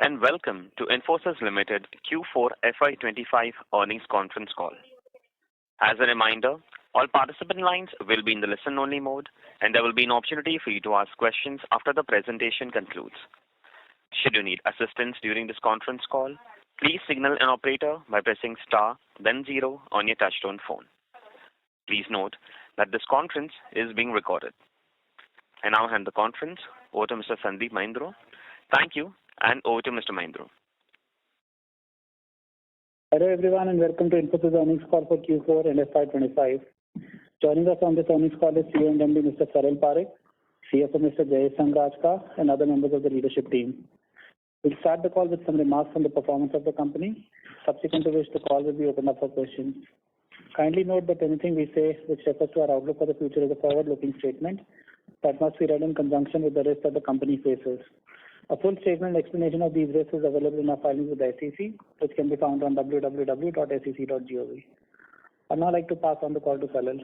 and welcome to Infosys Limited Q4FY25 earnings conference call. As a reminder, all participant lines will be in the listen-only mode, and there will be an opportunity for you to ask questions after the presentation concludes. Should you need assistance during this conference call, please signal an operator by pressing star, then 0 on your touchtone phone. Please note that this conference is being recorded. I now hand the conference over to Mr. Sandeep Mahindroo. Thank you, and over to Mr. Mahindroo. Hello everyone and welcome to Infosys earnings call for Q4 and FY25. Joining us on this earnings call is CEO and MD Mr. Salil Parekh, CFO Mr. Jayesh Sanghrajka, and other members of the leadership team. We'll start the call with some remarks on the performance of the company, subsequent to which the call will be opened up for questions. Kindly note that anything we say which refers to our outlook for the future is a forward-looking statement that must be read in conjunction with the risks that the company faces. A full statement and explanation of these risks is available in our filings with the SEC, which can be found on www.sec.gov. I'd now like to pass on the call to Salil.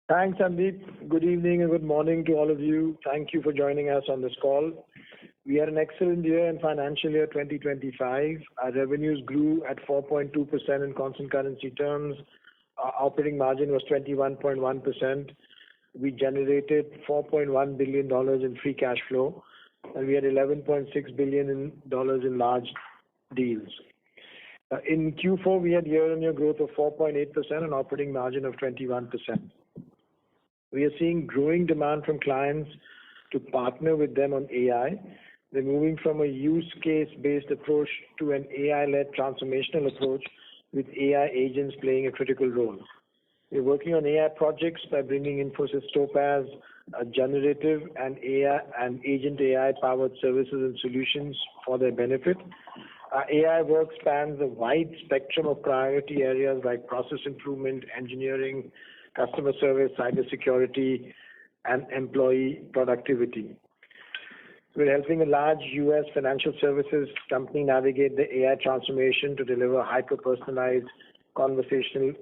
Thanks, Sandeep. Good evening and good morning to all of you. Thank you for joining us on this call. We had an excellent year in financial year 2025. Our revenues grew at 4.2% in constant currency terms. Our operating margin was 21.1%. We generated $4.1 billion in free cash flow, and we had $11.6 billion in large deals. In Q4, we had year-on-year growth of 4.8% and operating margin of 21%. We are seeing growing demand from clients to partner with them on AI. They're moving from a use case-based approach to an AI-led transformational approach with AI agents playing a critical role. We're working on AI projects by bringing Infosys Topaz, generative and AI and agent AI-powered services and solutions for their benefit. Our AI work spans a wide spectrum of priority areas like process improvement, engineering, customer service, cybersecurity, and employee productivity. We're helping a large U.S. financial services company navigate the AI transformation to deliver hyper-personalized, conversational,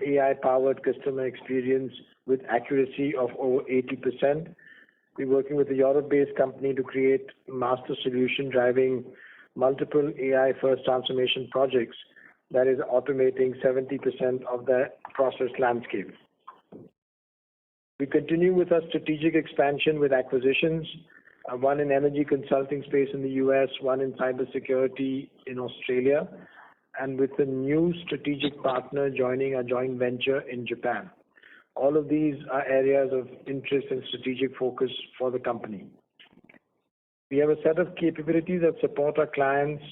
AI-powered customer experience with accuracy of over 80%. We're working with a Europe-based company to create master solution driving multiple AI-first transformation projects that is automating 70% of the process landscape. We continue with our strategic expansion with acquisitions, one in energy consulting space in the U.S., one in cybersecurity in Australia, and with a new strategic partner joining our joint venture in Japan. All of these are areas of interest and strategic focus for the company. We have a set of capabilities that support our clients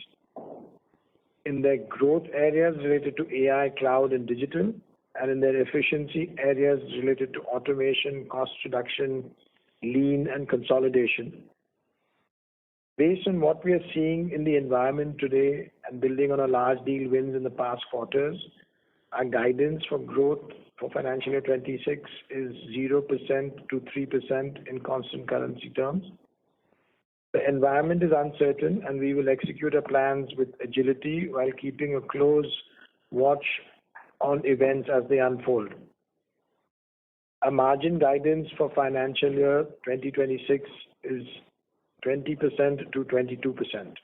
in their growth areas related to AI, cloud, and digital, and in their efficiency areas related to automation, cost reduction, lean, and consolidation. Based on what we are seeing in the environment today and building on our large deal wins in the past quarters, our guidance for growth for financial year 26 is 0% to 3% in constant currency terms. The environment is uncertain, and we will execute our plans with agility while keeping a close watch on events as they unfold. Our margin guidance for financial year 2026 is 20% to 22%.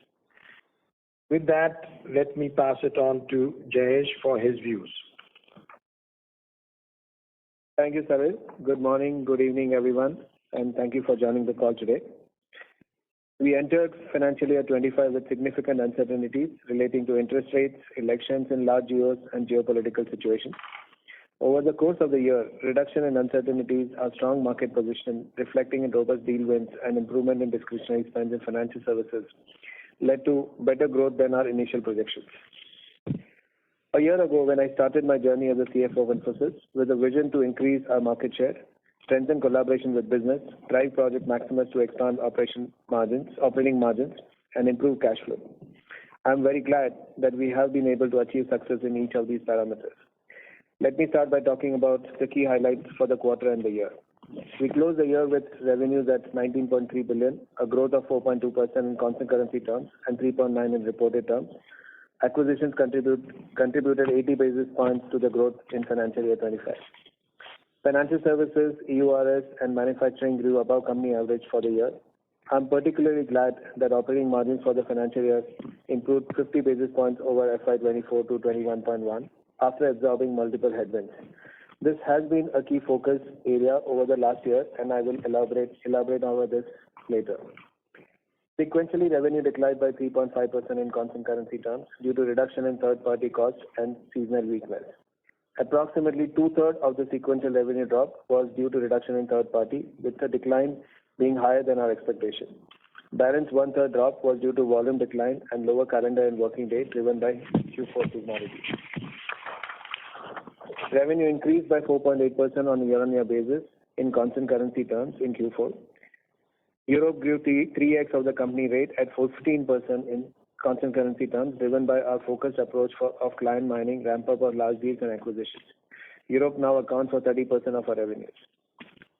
With that, let me pass it on to Jayesh for his views. Thank you, Salil. Good morning, good evening, everyone, and thank you for joining the call today. We entered financial year 25 with significant uncertainties relating to interest rates, elections in large geos, and geopolitical situations. Over the course of the year, reduction in uncertainties, our strong market position, reflecting in robust deal wins and improvement in discretionary spends in financial services, led to better growth than our initial projections. A year ago, when I started my journey as a CFO of Infosys, with a vision to increase our market share, strengthen collaboration with business, drive Project Maximus to expand operating margins, and improve cash flow. I'm very glad that we have been able to achieve success in each of these parameters. Let me start by talking about the key highlights for the quarter and the year. We closed the year with revenues at $19.3 billion, a growth of 4.2% in constant currency terms and 3.9% in reported terms. Acquisitions contributed 80 basis points to the growth in financial year 25. Financial services, EURS, and manufacturing grew above company average for the year. I'm particularly glad that operating margins for the financial year improved 50 basis points over FY24 to 21.1 after absorbing multiple headwinds. This has been a key focus area over the last year, and I will elaborate over this later. Sequentially, revenue declined by 3.5% in constant currency terms due to reduction in third-party costs and seasonal weakness. Approximately two-thirds of the sequential revenue drop was due to reduction in third-party, with the decline being higher than our expectation. Balance one-third drop was due to volume decline and lower calendar and working day driven by Q4 seasonality. Revenue increased by 4.8% on a year-on-year basis in constant currency terms in Q4. Europe grew 3x of the company rate at 15% in constant currency terms, driven by our focused approach of client mining, ramp-up of large deals and acquisitions. Europe now accounts for 30% of our revenues.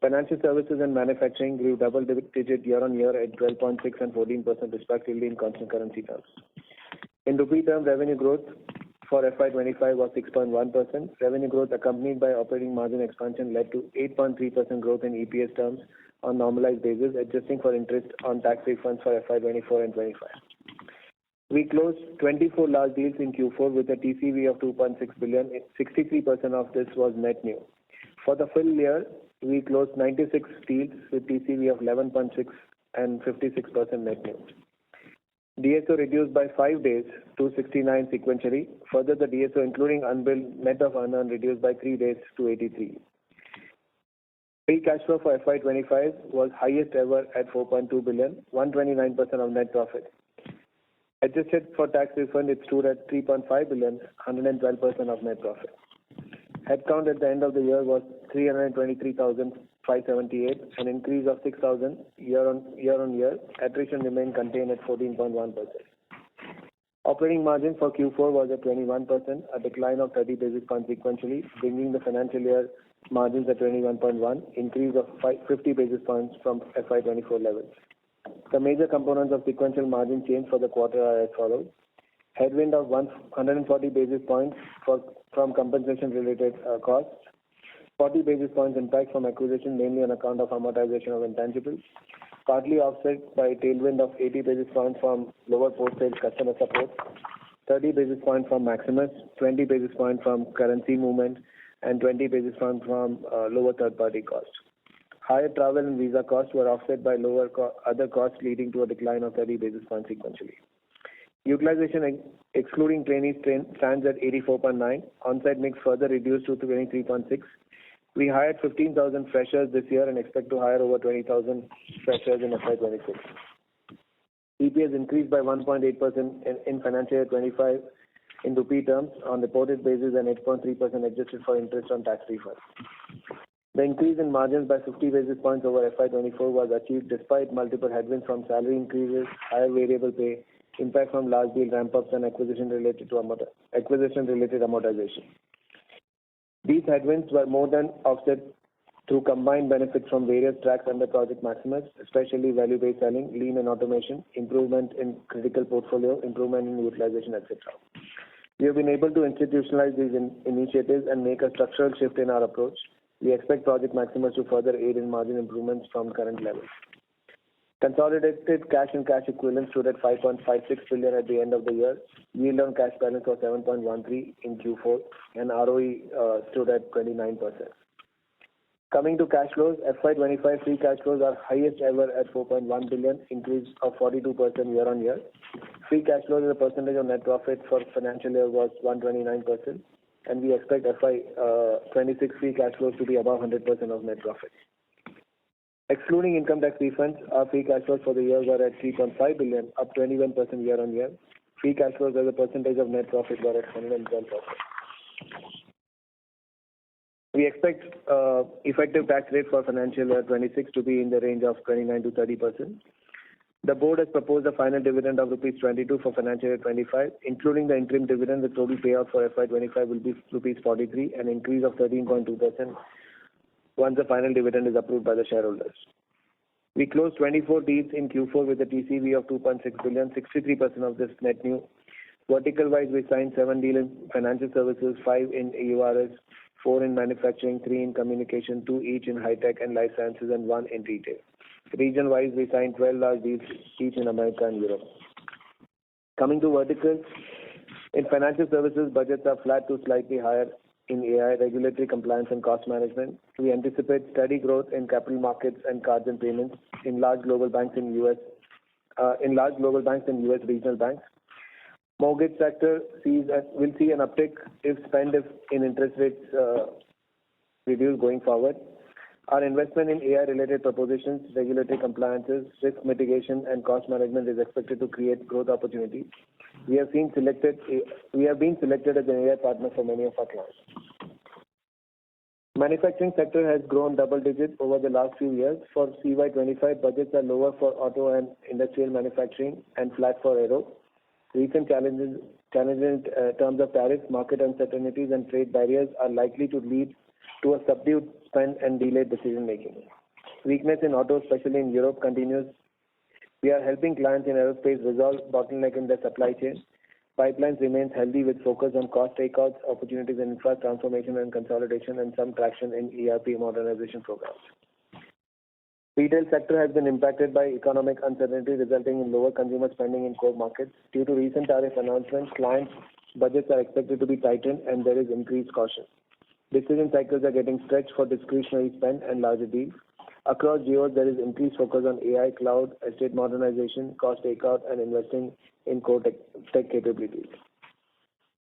Financial services and manufacturing grew double-digit year-on-year at 12.6 and 14% respectively in constant currency terms. In rupee terms, revenue growth for FY25 was 6.1%. Revenue growth accompanied by operating margin expansion led to 8.3% growth in EPS terms on normalized basis, adjusting for interest on tax refunds for FY24 and 25. We closed 24 large deals in Q4 with a TCV of 2.6 billion. 63% of this was net new. For the full year, we closed 96 deals with TCV of 11.6 and 56% net new. DSO reduced by 5 days to 69 sequentially. Further, the DSO including unbilled net of unearned reduced by 3 days to 83. Free cash flow for FY25 was highest ever at 4.2 billion, 129% of net profit. Adjusted for tax refund, it stood at 3.5 billion, 112% of net profit. Headcount at the end of the year was 323,578, an increase of 6,000 year-on-year. Attrition remained contained at 14.1%. Operating margin for Q4 was at 21%, a decline of 30 basis points sequentially, bringing the financial year margins at 21.1, increase of 50 basis points from FY24 levels. The major components of sequential margin change for the quarter are as follows. Headwind of 140 basis points from compensation-related costs, 40 basis points impact from acquisition, mainly on account of amortization of intangibles, partly offset by tailwind of 80 basis points from lower post-sales customer support, 30 basis points from Maximus, 20 basis points from currency movement, and 20 basis points from lower third-party costs. Higher travel and visa costs were offset by lower other costs, leading to a decline of 30 basis points sequentially. Utilization excluding trainees stands at 84.9. On-site mix further reduced to 23.6. We hired 15,000 freshers this year and expect to hire over 20,000 freshers in FY26. EPS increased by 1.8% in financial year 25 in rupee terms on reported basis and 8.3% adjusted for interest on tax refunds. The increase in margins by 50 basis points over FY24 was achieved despite multiple headwinds from salary increases, higher variable pay, impact from large deal ramp-ups and acquisition-related amortization. These headwinds were more than offset through combined benefits from various tracks under Project Maximus, especially value-based selling, lean and automation, improvement in critical portfolio, improvement in utilization, etc. We have been able to institutionalize these initiatives and make a structural shift in our approach. We expect Project Maximus to further aid in margin improvements from current levels. Consolidated cash and cash equivalents stood at 5.56 billion at the end of the year. Yield on cash balance was 7.13 in Q4 and ROE stood at 29%. Coming to cash flows, FY25 free cash flows are highest ever at 4.1 billion, increase of 42% year-on-year. Free cash flows as a percentage of net profit for financial year was 129%, and we expect FY26 free cash flows to be above 100% of net profit. Excluding income tax refunds, our free cash flows for the year were at 3.5 billion, up 21% year-on-year. Free cash flows as a percentage of net profit were at 112%. We expect effective tax rate for financial year 26 to be in the range of 29 to 30%. The board has proposed a final dividend of rupees 22 for financial year 25, including the interim dividend. The total payout for FY25 will be rupees 43, an increase of 13.2% once the final dividend is approved by the shareholders. We closed 24 deals in Q4 with a TCV of 2.6 billion, 63% of this net new. Vertical-wise, we signed 7 deals in financial services, 5 in EURS, 4 in manufacturing, 3 in communication, 2 each in high-tech and life sciences, and 1 in retail. Region-wise, we signed 12 large deals each in America and Europe. Coming to verticals, in financial services, budgets are flat to slightly higher in AI, regulatory compliance, and cost management. We anticipate steady growth in capital markets and cards and payments in large global banks and US regional banks. Mortgage sector will see an uptick if in interest rates reduce going forward. Our investment in AI-related propositions, regulatory compliances, risk mitigation, and cost management is expected to create growth opportunities. We have been selected as an AI partner for many of our clients. Manufacturing sector has grown double digits over the last few years. For CY25, budgets are lower for auto and industrial manufacturing and flat for aero. Recent challenges in terms of tariffs, market uncertainties, and trade barriers are likely to lead to a subdued spend and delayed decision-making. Weakness in auto, especially in Europe, continues. We are helping clients in aerospace resolve bottleneck in their supply chain. Pipelines remains healthy with focus on cost takeouts, opportunities in infra transformation and consolidation, and some traction in ERP modernization programs. Retail sector has been impacted by economic uncertainty, resulting in lower consumer spending in core markets. Due to recent tariff announcements, clients' budgets are expected to be tightened, and there is increased caution. Decision cycles are getting stretched for discretionary spend and larger deals. Across geos, there is increased focus on AI, cloud, estate modernization, cost takeout, and investing in core tech capabilities.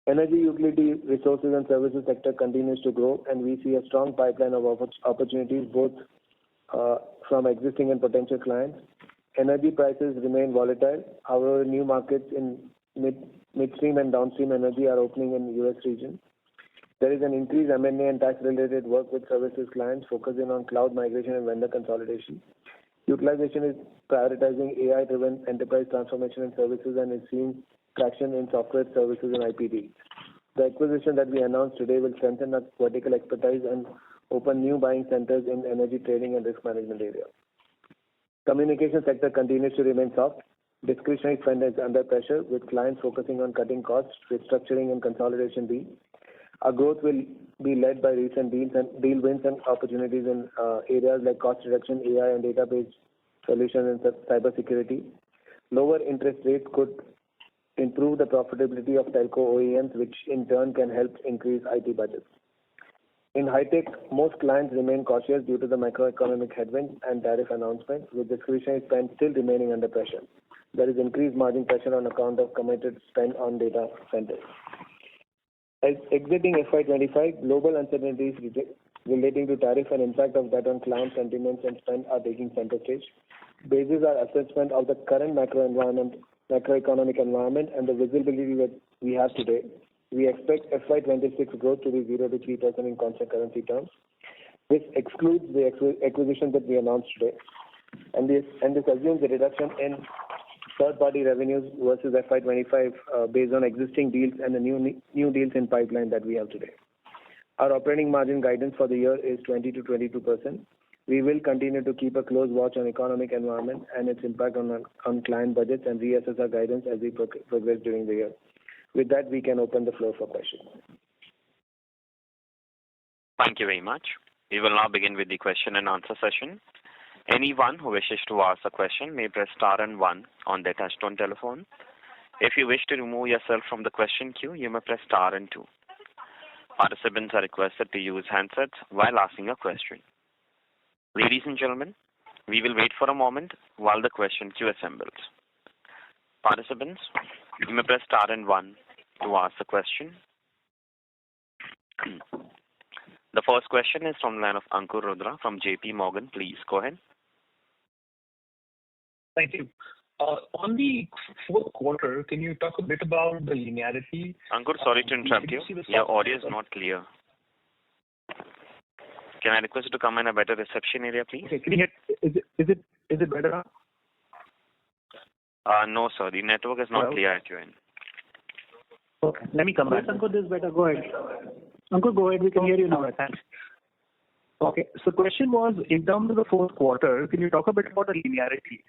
Energy, utility, resources, and services sector continues to grow, and we see a strong pipeline of opportunities both from existing and potential clients. Energy prices remain volatile. However, new markets in midstream and downstream energy are opening in the US region. There is an increased M&A and tax-related work with services clients focusing on cloud migration and vendor consolidation. Utilization is prioritizing AI-driven enterprise transformation and services and is seeing traction in software services and IPD. The acquisition that we announced today will strengthen our vertical expertise and open new buying centers in energy trading and risk management area. Communication sector continues to remain soft. Discretionary spend is under pressure with clients focusing on cutting costs, restructuring, and consolidation deals. Our growth will be led by recent deal wins and opportunities in areas like cost reduction, AI and database solutions, and cybersecurity. Lower interest rates could improve the profitability of telco OEMs, which in turn can help increase IT budgets. In high-tech, most clients remain cautious due to the macroeconomic headwinds and tariff announcements, with discretionary spend still remaining under pressure. There is increased margin pressure on account of committed spend on data centers. As exiting FY25, global uncertainties relating to tariff and impact of that on client sentiments and spend are taking center stage. Basis our assessment of the current macroeconomic environment and the visibility that we have today, we expect FY26 growth to be 0 to 3% in constant currency terms. This excludes the acquisition that we announced today, and this assumes a reduction in third-party revenues versus FY25 based on existing deals and the new deals in pipeline that we have today. Our operating margin guidance for the year is 20 to 22%. We will continue to keep a close watch on economic environment and its impact on client budgets and reassess our guidance as we progress during the year. With that, we can open the floor for questions. Thank you very much. We will now begin with the question and answer session. Anyone who wishes to ask a question may press star and 1 on their touchtone telephone. If you wish to remove yourself from the question queue, you may press star and 2. Participants are requested to use handsets while asking a question. Ladies and gentlemen, we will wait for a moment while the question queue assembles. Participants, you may press star and 1 to ask the question. The first question is from the line of Ankur Rudra from JP Morgan. Please go ahead. Thank you. On the fourth quarter, can you talk a bit about the linearity? Ankur, sorry to interrupt you. Your audio is not clear. Can I request you to come in a better reception area, please? Okay, can you hear? Is it better now? No, sir. The network is not clear at your end. Okay, let me come back. Yes, Ankur, this is better. Go ahead. Ankur, go ahead. We can hear you now. Thanks. Okay, so the question was, in terms of the fourth quarter, can you talk a bit about the linearity?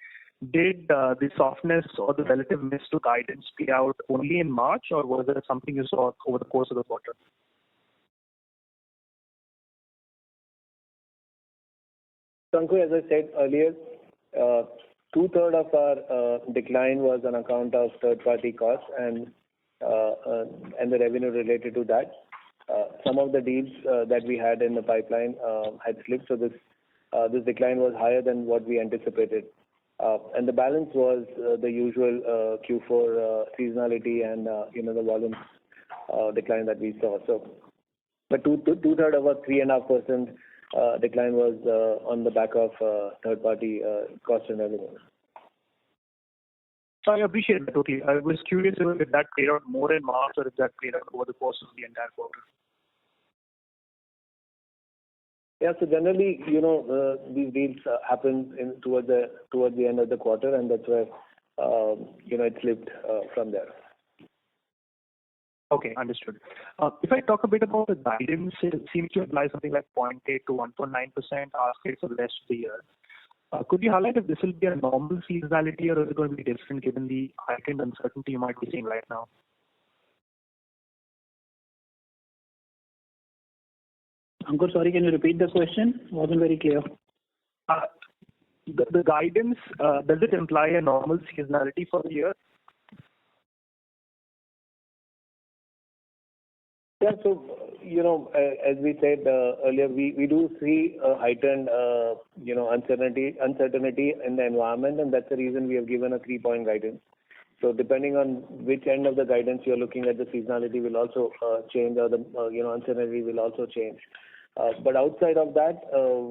Did the softness or the relative miss to guidance play out only in March, or was there something you saw over the course of the quarter? Ankur, as I said earlier, Two-thirds of our decline was on account of third-party costs and the revenue related to that. Some of the deals that we had in the pipeline had slipped, so this decline was higher than what we anticipated. And the balance was the usual Q4 seasonality and the volume decline that we saw. So, but two-thirds of our 3.5% decline was on the back of third-party cost and revenue. So I appreciate that totally. I was curious if that played out more in March or if that played out over the course of the entire quarter. Yeah, so generally, these deals happen towards the end of the quarter, and that's where it slipped from there. Okay, understood. If I talk a bit about the guidance, it seems to imply something like 0.8 to 1.9% ask rate for the rest of the year. Could you highlight if this will be a normal seasonality or is it going to be different given the heightened uncertainty you might be seeing right now? Ankur, sorry, can you repeat the question? Wasn't very clear. The guidance, does it imply a normal seasonality for the year? Yeah, so, as we said earlier, we do see a heightened, uncertainty in the environment, and that's the reason we have given a 3-point guidance. So depending on which end of the guidance you're looking at, the seasonality will also change, or the uncertainty will also change. But outside of that,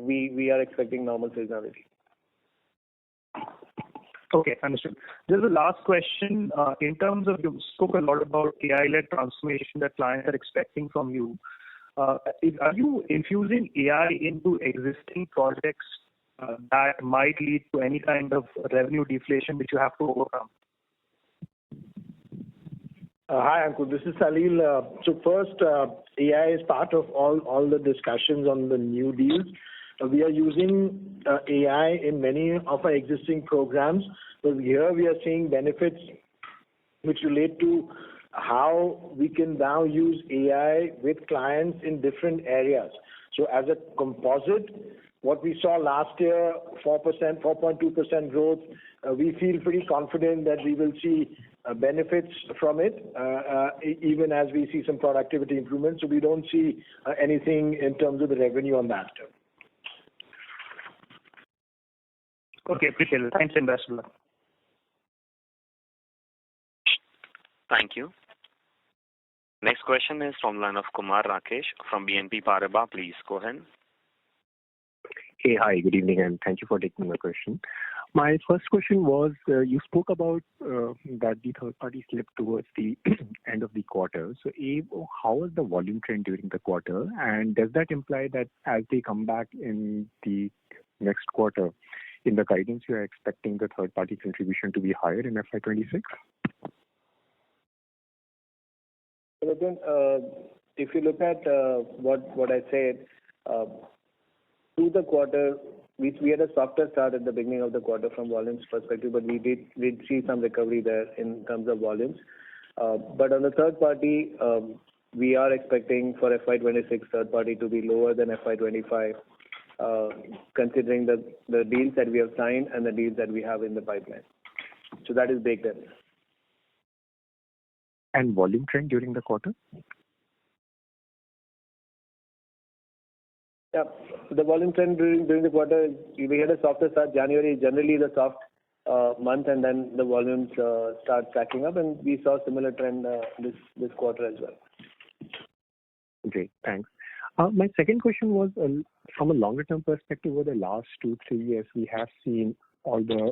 we are expecting normal seasonality. Okay, understood. There's a last question. In terms of, you spoke a lot about AI-led transformation that clients are expecting from you. Are you infusing AI into existing projects that might lead to any kind of revenue deflation which you have to overcome? Hi, Ankur. This is Salil. So first, AI is part of all the discussions on the new deals. We are using AI in many of our existing programs, but here we are seeing benefits which relate to how we can now use AI with clients in different areas. So as a composite, what we saw last year, 4.2% growth, we feel pretty confident that we will see benefits from it, even as we see some productivity improvements. So we don't see anything in terms of the revenue on that. Okay, appreciate it. Thanks, and best of luck. Thank you. Next question is from the line of Kumar Rakesh from BNP Paribas. Please go ahead. Hey, hi, good evening, and thank you for taking my question. My first question was, you spoke about that the third party slipped towards the end of the quarter. So, how was the volume trend during the quarter? And does that imply that as they come back in the next quarter, in the guidance, you are expecting the third party contribution to be higher in FY26? So again, if you look at what I said, through the quarter, we had a softer start at the beginning of the quarter from volumes perspective, but we did see some recovery there in terms of volumes. But on the third party, we are expecting for FY26 third party to be lower than FY25, considering the deals that we have signed and the deals that we have in the pipeline. So that is baked in. And volume trend during the quarter? Yeah, the volume trend during the quarter, we had a softer start. January is generally the soft month, and then the volumes start tracking up, and we saw similar trend this quarter as well. Great, thanks. My second question was, from a longer term perspective, over the last 2-3 years, we have seen all the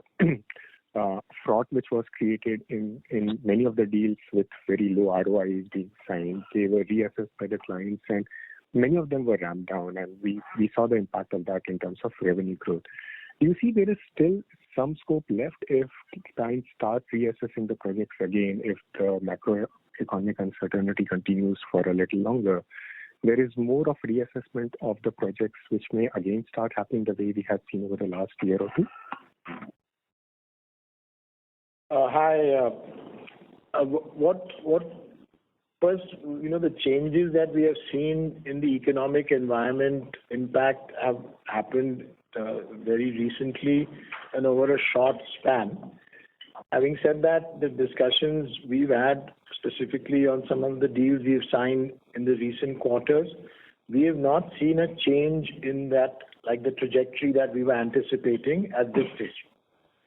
fraud which was created in many of the deals with very low ROIs being signed. They were reassessed by the clients, and many of them were ramped down, and we saw the impact of that in terms of revenue growth. Do you see there is still some scope left if clients start reassessing the projects again, if the macroeconomic uncertainty continues for a little longer? There is more of reassessment of the projects which may again start happening the way we have seen over the last year or two? Hi. First, the changes that we have seen in the economic environment impact have happened very recently and over a short span. Having said that, the discussions we've had specifically on some of the deals we've signed in the recent quarters, we have not seen a change in that, like the trajectory that we were anticipating at this stage.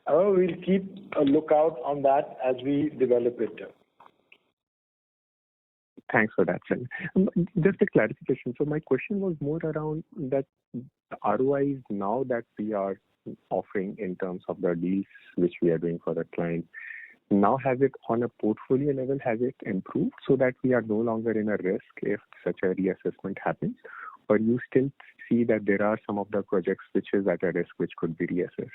However, we'll keep a lookout on that as we develop it. Thanks for that, sir. Just a clarification. So my question was more around that ROIs now that we are offering in terms of the deals which we are doing for the client. Now, has it on a portfolio level, has it improved so that we are no longer in a risk if such a reassessment happens? Or you still see that there are some of the projects which is at a risk which could be reassessed?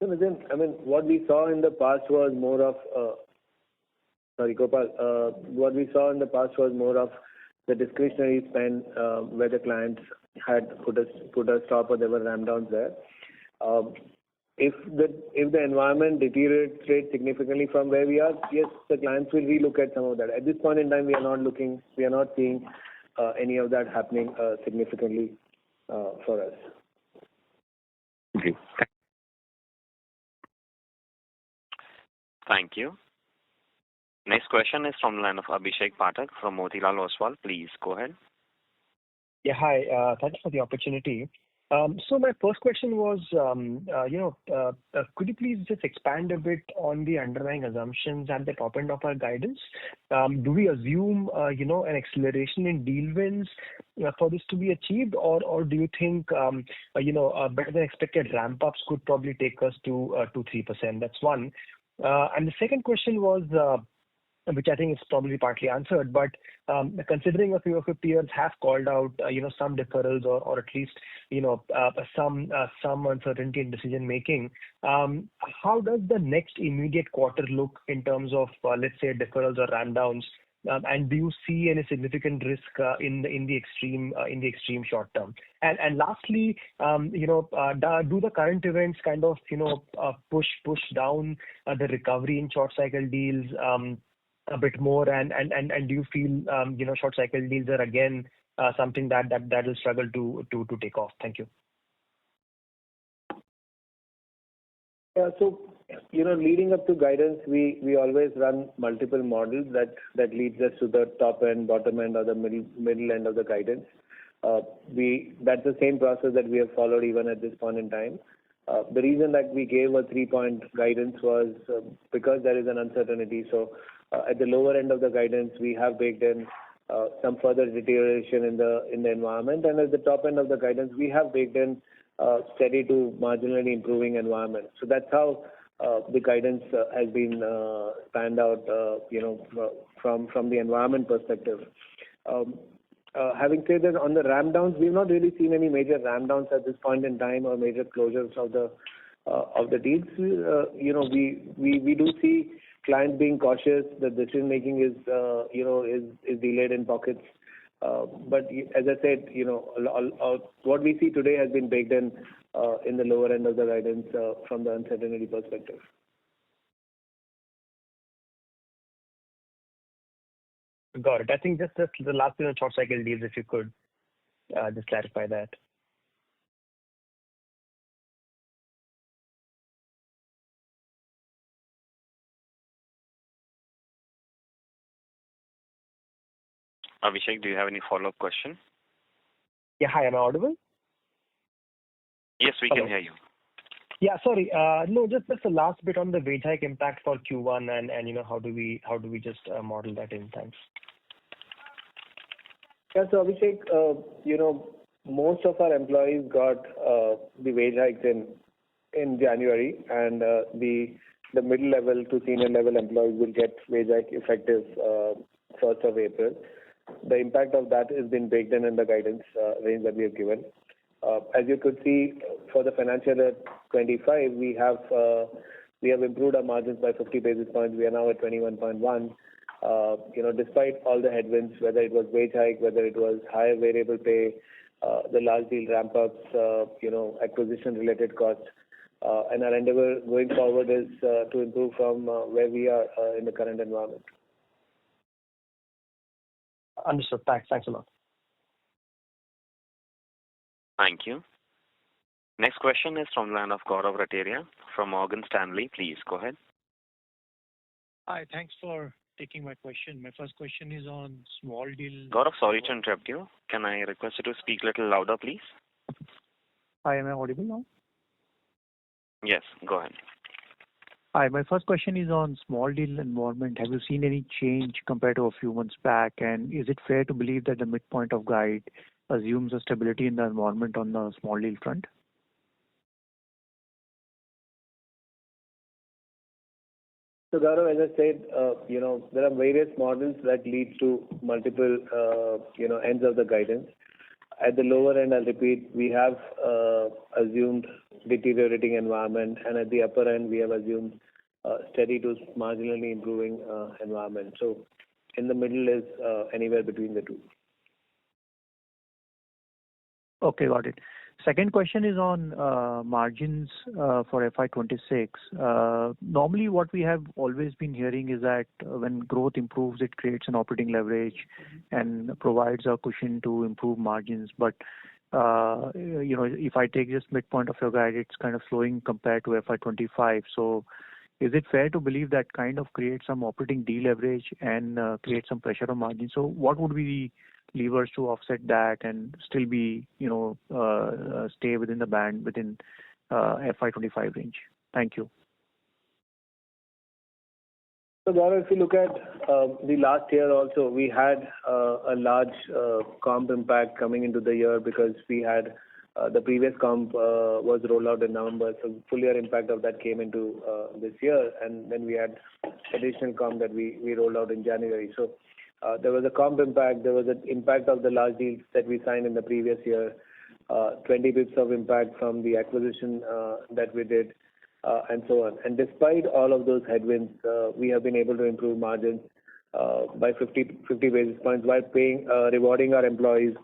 So, Nitin, I mean, what we saw in the past was more of, Gopal, what we saw in the past was more of the discretionary spend where the clients had put a stop or there were ramp downs there. If the environment deteriorates significantly from where we are, yes, the clients will relook at some of that. At this point in time, we are not seeing any of that happening significantly for us. Okay. Thank you. Next question is from the line of Abhishek Pathak from Motilal Oswal. Please go ahead. Yeah, hi. Thanks for the opportunity. So my first question was, could you please just expand a bit on the underlying assumptions at the top end of our guidance? Do we assume, an acceleration in deal wins for this to be achieved, or do you think, better than expected ramp-ups could probably take us to 2-3%? That's one. And the second question was, which I think is probably partly answered, but considering a few of your peers have called out, some deferrals or at least, some uncertainty in decision making, how does the next immediate quarter look in terms of, let's say, deferrals or ramp downs? And do you see any significant risk in the extreme short term? And lastly, do the current events kind of push down the recovery in short cycle deals a bit more, and do you feel short cycle deals are again something that will struggle to take off? Thank you. Yeah, so leading up to guidance, we always run multiple models that leads us to the top end, bottom end, or the middle end of the guidance. That's the same process that we have followed even at this point in time. The reason that we gave a 3-point guidance was because there is an uncertainty. So at the lower end of the guidance, we have baked in some further deterioration in the environment, and at the top end of the guidance, we have baked in steady to marginally improving environment. So that's how the guidance has been spanned out, from the environment perspective. Having said that, on the ramp downs, we've not really seen any major ramp downs at this point in time or major closures of the deals. We do see clients being cautious. The decision making is delayed in pockets. But as I said, what we see today has been baked in the lower end of the guidance from the uncertainty perspective. Got it. I think just the last thing on short cycle deals, if you could just clarify that. Abhishek, do you have any follow-up question? Yeah, hi, am I audible? Yes, we can hear you. Yeah, sorry. No, just the last bit on the wage hike impact for Q1 and how do we just model that in? Thanks. Yeah, so Abhishek, most of our employees got the wage hikes in January, and the middle level to senior level employees will get wage hike effective 1st of April. The impact of that has been baked in the guidance range that we have given. As you could see, for the financial year 25, we have improved our margins by 50 basis points. We are now at 21.1. Despite all the headwinds, whether it was wage hike, whether it was higher variable pay, the large deal ramp-ups, acquisition-related costs, and our endeavor going forward is to improve from where we are in the current environment. Understood. Thanks a lot. Thank you. Next question is from the line of Gaurav Rateria from Morgan Stanley. Please go ahead. Hi, thanks for taking my question. My first question is on small deal. Gaurav, sorry to interrupt you. Can I request you to speak a little louder, please? Hi, am I audible now? Yes, go ahead. Hi, my first question is on small deal environment. Have you seen any change compared to a few months back? And is it fair to believe that the midpoint of guide assumes a stability in the environment on the small deal front? So Gaurav, as I said, there are various models that lead to multiple, ends of the guidance. At the lower end, I'll repeat, we have assumed deteriorating environment, and at the upper end, we have assumed steady to marginally improving environment. So in the middle is anywhere between the two. Okay, got it. Second question is on margins for FY26. Normally, what we have always been hearing is that when growth improves, it creates an operating leverage and provides a cushion to improve margins. But if I take just midpoint of your guide, it's kind of slowing compared to FY25. So is it fair to believe that kind of creates some operating deleverage and creates some pressure on margins? So what would be the levers to offset that and still be, stay within the band within FY25 range? Thank you. So Gaurav, if you look at the last year also, we had a large comp impact coming into the year because we had the previous comp was rolled out in November, so full year impact of that came into this year, and then we had additional comp that we rolled out in January. So there was a comp impact, there was an impact of the large deals that we signed in the previous year, 20 bits of impact from the acquisition that we did, and so on. And despite all of those headwinds, we have been able to improve margins by 50 basis points while rewarding our employees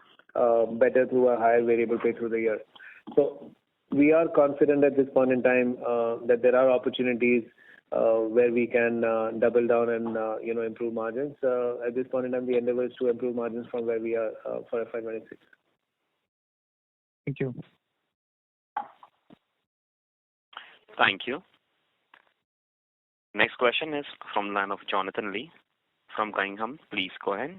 better through a higher variable pay through the year. So we are confident at this point in time that there are opportunities where we can double down and improve margins. At this point in time, the endeavor is to improve margins from where we are for FY26. Thank you. Thank you. Next question is from the line of Jonathan Lee from Cunningham. Please go ahead.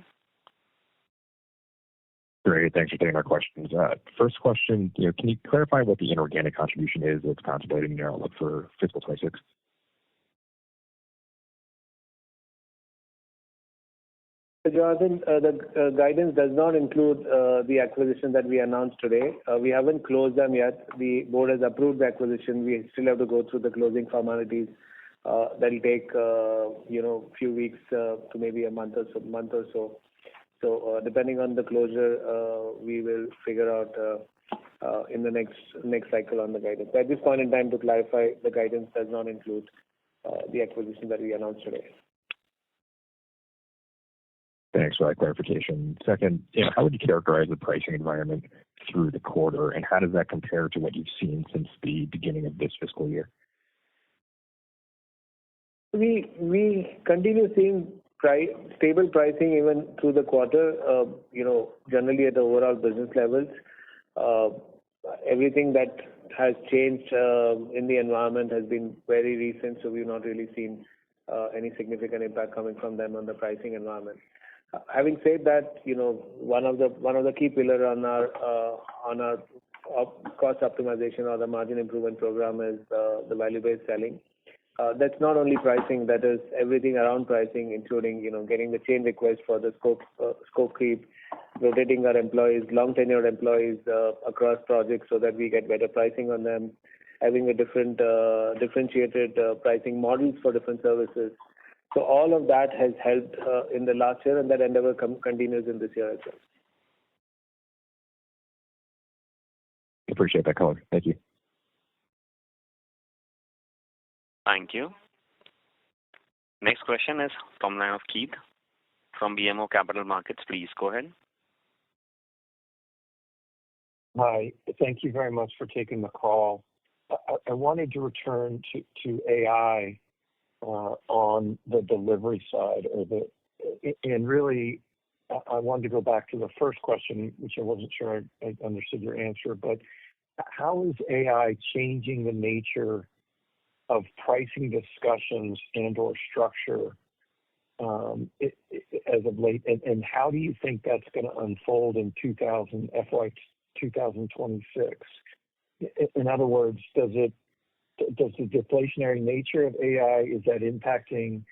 Great. Thanks for taking our questions. First question, can you clarify what the inorganic contribution is that's contemplated in your outlook for fiscal 26? So Jonathan, the guidance does not include the acquisition that we announced today. We haven't closed them yet. The board has approved the acquisition. We still have to go through the closing formalities. That'll take few weeks to maybe a month or so. So depending on the closure, we will figure out in the next cycle on the guidance. But at this point in time, to clarify, the guidance does not include the acquisition that we announced today. Thanks for that clarification. Second, how would you characterize the pricing environment through the quarter, and how does that compare to what you've seen since the beginning of this fiscal year? We continue seeing stable pricing even through the quarter, generally at the overall business levels. Everything that has changed in the environment has been very recent, so we've not really seen any significant impact coming from them on the pricing environment. Having said that, one of the key pillars on our cost optimization or the margin improvement program is the value-based selling. That's not only pricing, that is everything around pricing, including getting the chain request for the scope creep, rotating our employees, long tenured employees across projects so that we get better pricing on them, having a differentiated pricing models for different services. So all of that has helped in the last year, and that endeavor continues in this year as well. Appreciate that color. Thank you. Thank you. Next question is from the line of Keith from BMO Capital Markets. Please go ahead. Hi. Thank you very much for taking the call. I wanted to return to AI on the delivery side, and really I wanted to go back to the first question, which I wasn't sure I understood your answer, but how is AI changing the nature of pricing discussions and/or structure as of late, and how do you think that's going to unfold in FY 2026? In other words, does the deflationary nature of AI, is that impacting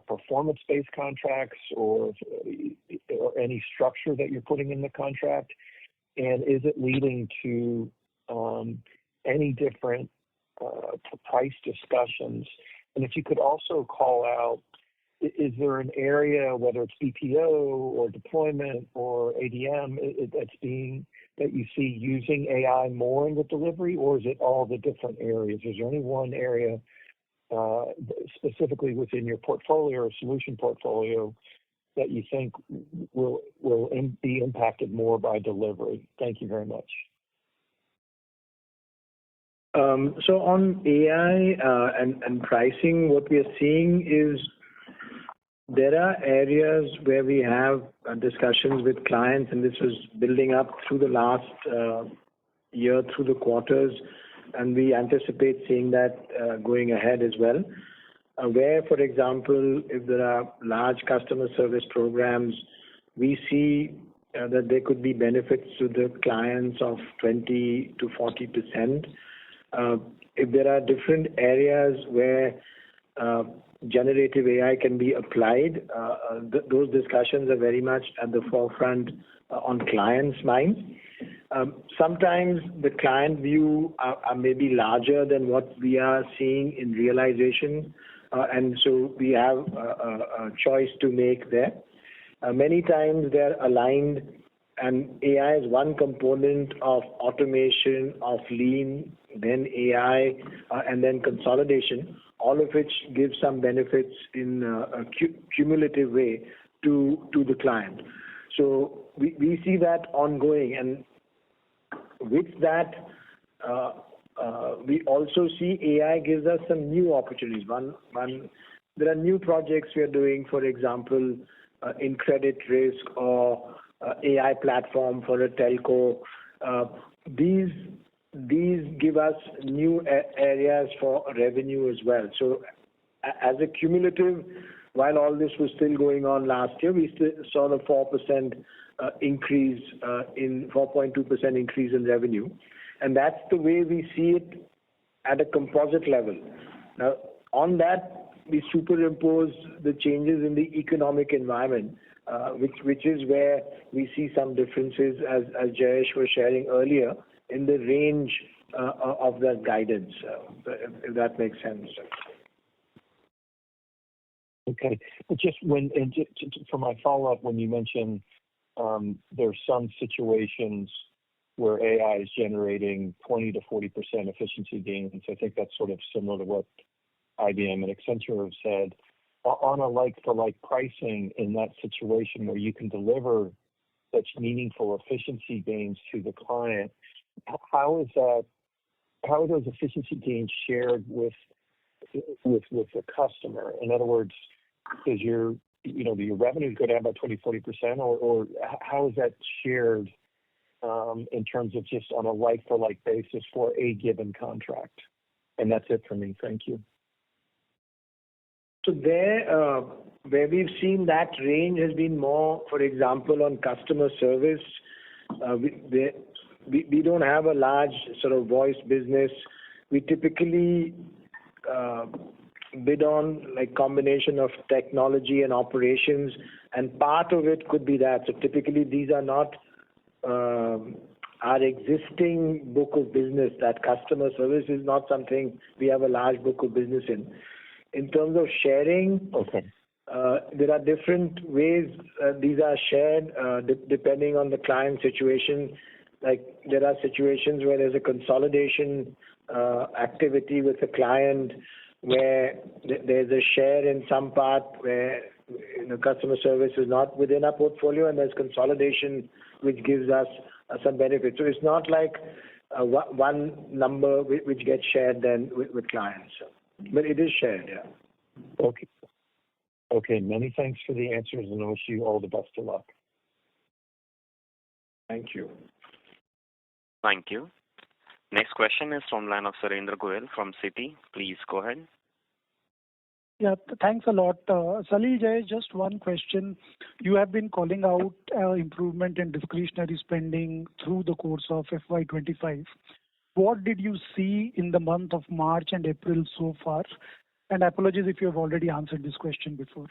performance-based contracts or any structure that you're putting in the contract? And is it leading to any different price discussions? And if you could also call out, is there an area, whether it's BPO or deployment or ADM, that you see using AI more in the delivery, or is it all the different areas? Is there any one area specifically within your portfolio or solution portfolio that you think will be impacted more by delivery? Thank you very much. So on AI and pricing, what we are seeing is there are areas where we have discussions with clients, and this was building up through the last year, through the quarters, and we anticipate seeing that going ahead as well. Where, for example, if there are large customer service programs, we see that there could be benefits to the clients of 20 to 40%. If there are different areas where generative AI can be applied, those discussions are very much at the forefront on clients' minds. Sometimes the client view are maybe larger than what we are seeing in realization, and so we have a choice to make there. Many times they're aligned, and AI is one component of automation, of lean, then AI, and then consolidation, all of which gives some benefits in a cumulative way to the client. So we see that ongoing, and with that, we also see AI gives us some new opportunities. There are new projects we are doing, for example, in credit risk or AI platform for a telco. These give us new areas for revenue as well. So as a cumulative, while all this was still going on last year, we still saw the 4% increase 4.2% increase in revenue. And that's the way we see it at a composite level. Now, on that, we superimpose the changes in the economic environment, which is where we see some differences, as Jayesh was sharing earlier, in the range of that guidance, if that makes sense. Okay. But just for my follow-up, when you mentioned there's some situations where AI is generating 20 to 40% efficiency gains, I think that's sort of similar to what IBM and Accenture have said. On a like-for-like pricing in that situation where you can deliver such meaningful efficiency gains to the client, how are those efficiency gains shared with the customer? In other words, does your revenue go down by 20, 40%, or how is that shared in terms of just on a like-for-like basis for a given contract? And that's it for me. Thank you. So there, where we've seen that range has been more, for example, on customer service. We don't have a large sort of voice business. We typically bid on like combination of technology and operations, and part of it could be that. So typically these are not our existing book of business. That customer service is not something we have a large book of business in. In terms of sharing, okay. There are different ways these are shared depending on the client situation. Like there are situations where there's a consolidation activity with a client where there's a share in some part where customer service is not within our portfolio, and there's consolidation which gives us some benefit. So it's not like one number which gets shared then with clients. But it is shared, yeah. Okay. Okay, many thanks for the answers and I wish you all the best of luck. Thank you. Thank you. Next question is from line of Surendra Goyal from Citi. Please go ahead. Yeah, thanks a lot. Salil, Jay, just one question. You have been calling out improvement in discretionary spending through the course of FY25. What did you see in the month of March and April so far? And apologies if you have already answered this question before.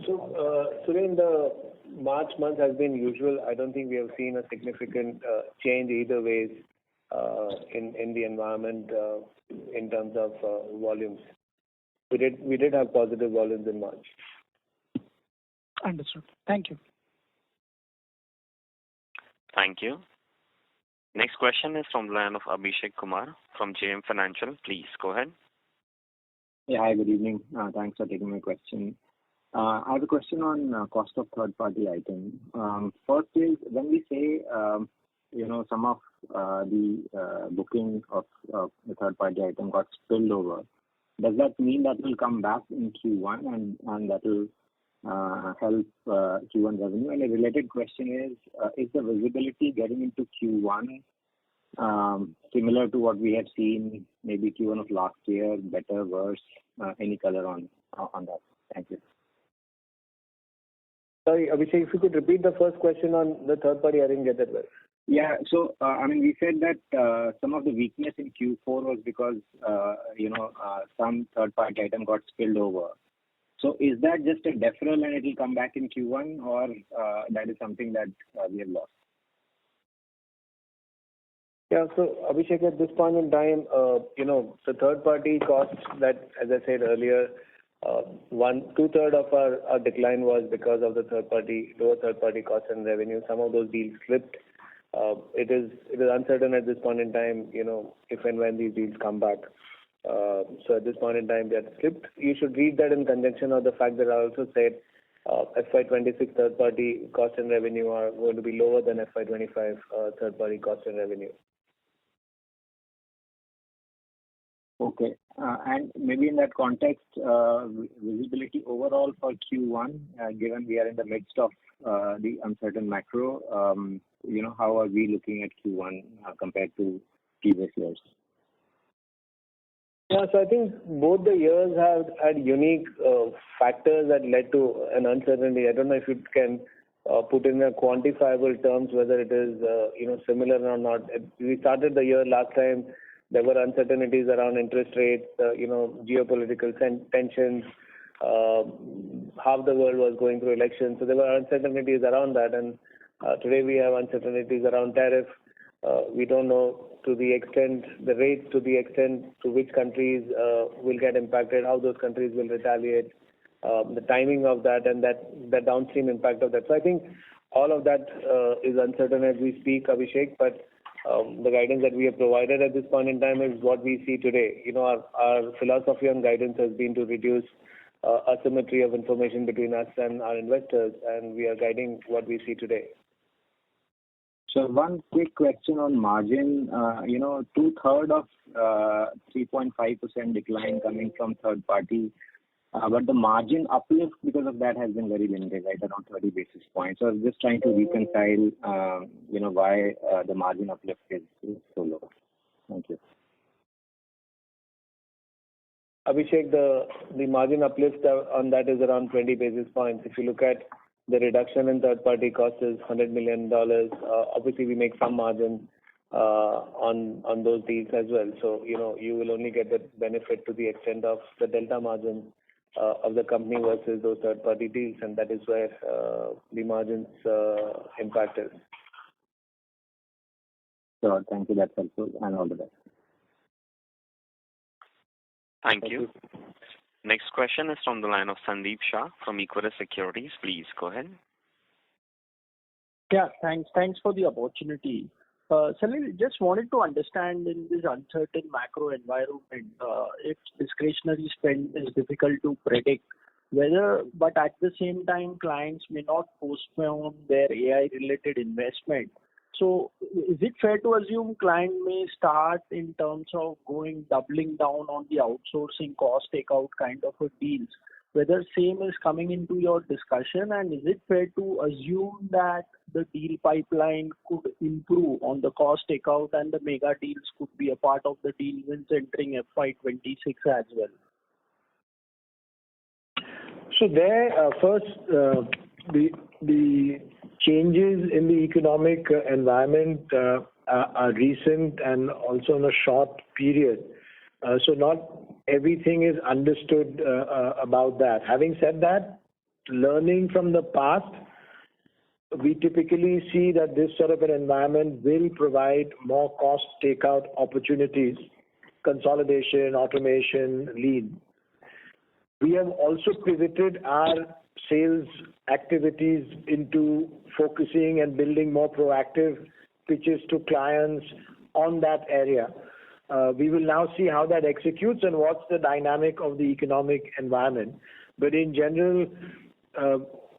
So, Suren, the March month has been usual. I don't think we have seen a significant change either ways in the environment in terms of volumes. We did have positive volumes in March. Understood. Thank you. Thank you. Next question is from the line of Abhishek Kumar from JM Financial. Please go ahead. Yeah, hi, good evening. Thanks for taking my question. I have a question on cost of third-party items. First is when we say, some of the booking of the third-party item got spilled over, does that mean that will come back in Q1 and that will help Q1 revenue? And a related question is the visibility getting into Q1 similar to what we have seen maybe Q1 of last year, better, worse? Any color on that? Thank you. Sorry, Abhishek, if you could repeat the first question on the third party, I didn't get that well. Yeah, so we said that some of the weakness in Q4 was because some third party item got spilled over. So is that just a deferral and it will come back in Q1, or that is something that we have lost? Yeah, so Abhishek, at this point in time, the third party costs that, as I said earlier, 2/3 of our decline was because of the lower third party costs and revenue. Some of those deals slipped. It is uncertain at this point in time, if and when these deals come back. So at this point in time, they have slipped. You should read that in conjunction of the fact that I also said FY26 third party cost and revenue are going to be lower than FY25 third party cost and revenue. Okay. And maybe in that context, visibility overall for Q1, given we are in the midst of the uncertain macro, how are we looking at Q1 compared to previous years? Yeah, so I think both the years have had unique factors that led to an uncertainty. I don't know if you can put in a quantifiable terms whether it is similar or not. We started the year last time. There were uncertainties around interest rates, geopolitical tensions. Half the world was going through elections, so there were uncertainties around that. And today we have uncertainties around tariff. We don't know to the extent, the rates, to the extent to which countries will get impacted, how those countries will retaliate, the timing of that, and the downstream impact of that. So I think all of that is uncertain as we speak, Abhishek. But the guidance that we have provided at this point in time is what we see today. Our philosophy on guidance has been to reduce asymmetry of information between us and our investors, and we are guiding what we see today. So one quick question on margin. 2/3 of 3.5% decline coming from third party, but the margin uplift because of that has been very limited, right, around 30 basis points. So I'm just trying to reconcile, why the margin uplift is so low. Thank you. Abhishek, the margin uplift on that is around 20 basis points. If you look at the reduction in third-party costs is $100 million. Obviously, we make some margin on those deals as well. So, you will only get the benefit to the extent of the delta margin of the company versus those third-party deals, and that is where the margins impact is. Sure, thank you. That's helpful, and all the best. Thank you. Next question is from the line of Sandeep Shah from Equirus Securities. Please go ahead. Yeah, thanks for the opportunity. Salil, just wanted to understand in this uncertain macro environment, if discretionary spend is difficult to predict, but at the same time, clients may not postpone their AI-related investment. So is it fair to assume client may start in terms of doubling down on the outsourcing cost takeout kind of a deals? Whether same is coming into your discussion, and is it fair to assume that the deal pipeline could improve on the cost takeout and the mega deals could be a part of the deal wins entering FY26 as well? So there, first, the changes in the economic environment are recent and also in a short period. So not everything is understood about that. Having said that, learning from the past, we typically see that this sort of an environment will provide more cost takeout opportunities, consolidation, automation, lean. We have also pivoted our sales activities into focusing and building more proactive pitches to clients on that area. We will now see how that executes and what's the dynamic of the economic environment. But in general,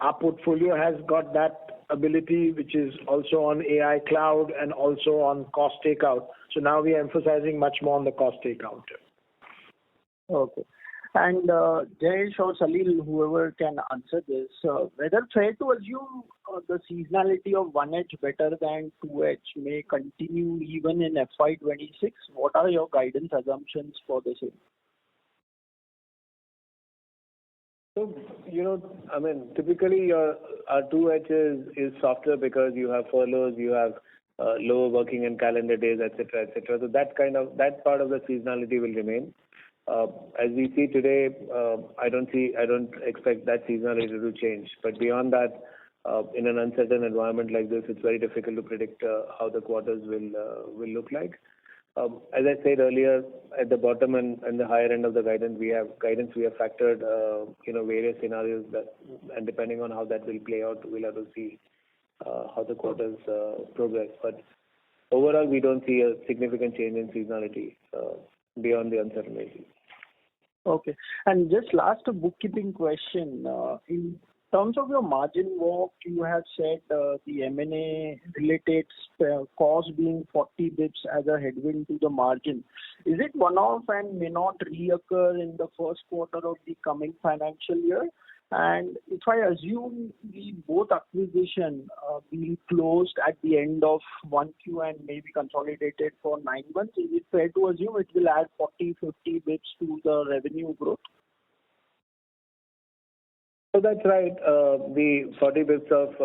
our portfolio has got that ability, which is also on AI cloud and also on cost takeout. So now we are emphasizing much more on the cost takeout. Okay. And Jayesh or Salil, whoever can answer this, whether fair to assume the seasonality of 1H better than 2H may continue even in FY26? What are your guidance assumptions for the same? So, typically our 2H is softer because you have furloughs, you have lower working and calendar days, etc., etc. So that part of the seasonality will remain. As we see today, I don't expect that seasonality to change. But beyond that, in an uncertain environment like this, it's very difficult to predict how the quarters will look like. As I said earlier, at the bottom and the higher end of the guidance, we have factored various scenarios and depending on how that will play out, we'll have to see how the quarters progress. But overall, we don't see a significant change in seasonality beyond the uncertainty. Okay. And just last bookkeeping question. In terms of your margin walk, you have said the M&A related cost being 40 bips as a headwind to the margin. Is it one-off and may not reoccur in the first quarter of the coming financial year? And if I assume both acquisition being closed at the end of 1Q and maybe consolidated for 9 months, is it fair to assume it will add 40-50 bips to the revenue growth? So that's right. The 40 bits of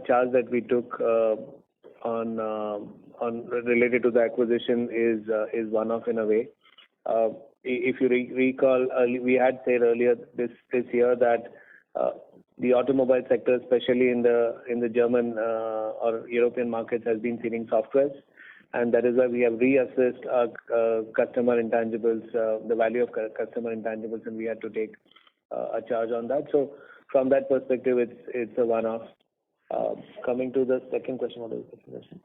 charge that we took on related to the acquisition is one-off in a way. If you recall, we had said earlier this year that the automobile sector, especially in the German or European markets, has been seeing softwares, and that is why we have reassessed our customer intangibles, the value of customer intangibles, and we had to take a charge on that. So from that perspective, it's a one-off. Coming to the second question, what is the second question?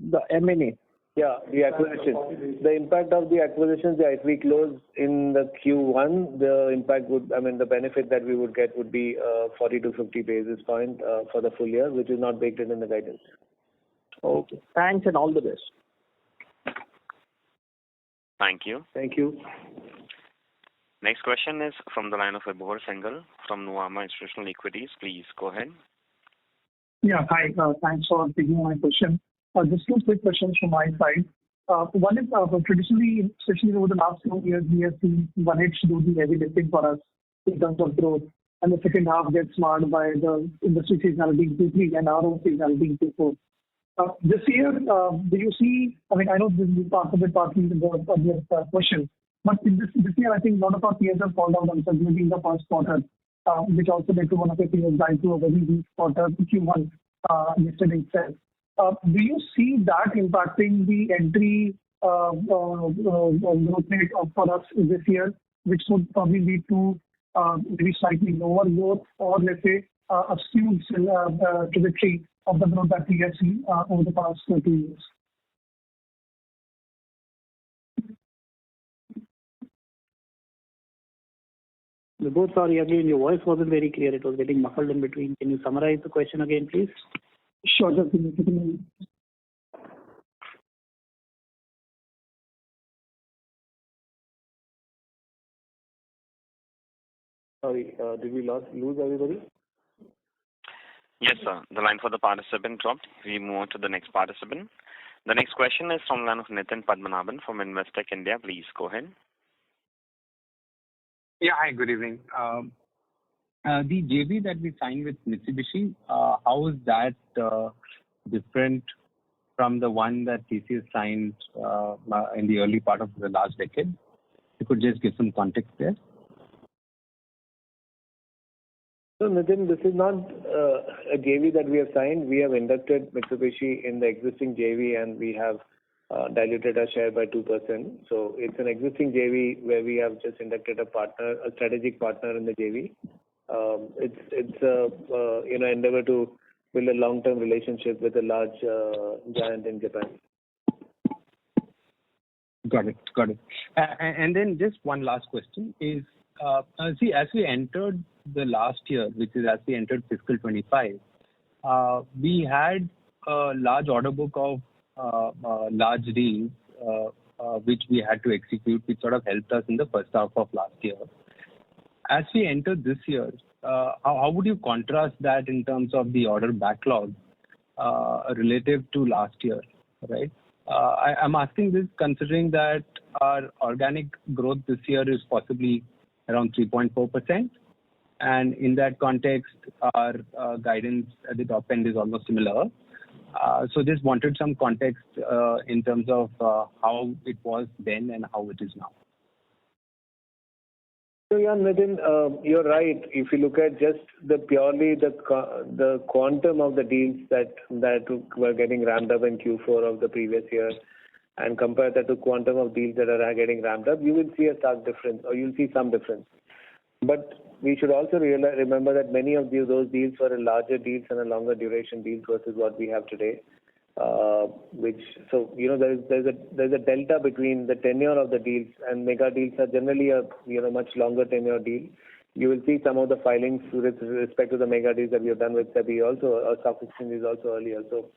The M&A. Yeah, the acquisition. The impact of the acquisitions, if we close in the Q1, the impact the benefit that we would get would be 40 to 50 basis points for the full year, which is not baked in the guidance. Okay. Thanks and all the best. Thank you. Thank you. Next question is from the line of Vibhor Singhal from Nuvama Institutional Equities. Please go ahead. Yeah, hi. Thanks for taking my question. Just two quick questions from my side. One is traditionally, especially over the last 2 years, we have seen 1H do the heavy lifting for us in terms of growth, and the second half gets marred by the industry seasonality in Q3 and our own seasonality in Q4. This year, do you see? I know this is partly in the earlier question, but in this year, I think a lot of our peers have called out uncertainty in the first quarter, which also led to one of the peers going to a very weak quarter Q1 yesterday itself. Do you see that impacting the entry growth rate for us this year, which would probably lead to maybe slightly lower growth or let's say a skewed trajectory of the growth that we have seen over the past 2 years? Both, sorry, again, your voice wasn't very clear. It was getting muffled in between. Can you summarize the question again, please? Sure, just give me a minute. Sorry, did we lose everybody? Yes, sir. The line for the participant dropped. We move on to the next participant. The next question is from the line of Nitin Padmanabhan from Investec India. Please go ahead. Yeah, hi, good evening. The JV that we signed with Mitsubishi, how is that different from the one that TCS signed in the early part of the last decade? You could just give some context there. So, Nitin, this is not a JV that we have signed. We have inducted Mitsubishi in the existing JV, and we have diluted our share by 2%. So it's an existing JV where we have just inducted a strategic partner in the JV. It's a endeavor to build a long-term relationship with a large giant in Japan. Got it. And then just one last question is, see, as we entered the last year, which is as we entered fiscal 25, we had a large order book of large deals which we had to execute, which sort of helped us in the first half of last year. As we enter this year, how would you contrast that in terms of the order backlog relative to last year, right? I'm asking this considering that our organic growth this year is possibly around 3.4%. And in that context, our guidance at the top end is almost similar. So just wanted some context in terms of how it was then and how it is now. So yeah, Nitin, you're right. If you look at just purely the quantum of the deals that were getting ramped up in Q4 of the previous year, and compare that to quantum of deals that are getting ramped up, you will see a stark difference, or you'll see some difference. But we should also remember that many of those deals were larger deals and a longer duration deals versus what we have today. There's a delta between the tenure of the deals, and mega deals are generally a much longer tenure deal. You will see some of the filings with respect to the mega deals that we have done with SEBI also, or stock exchanges also earlier. So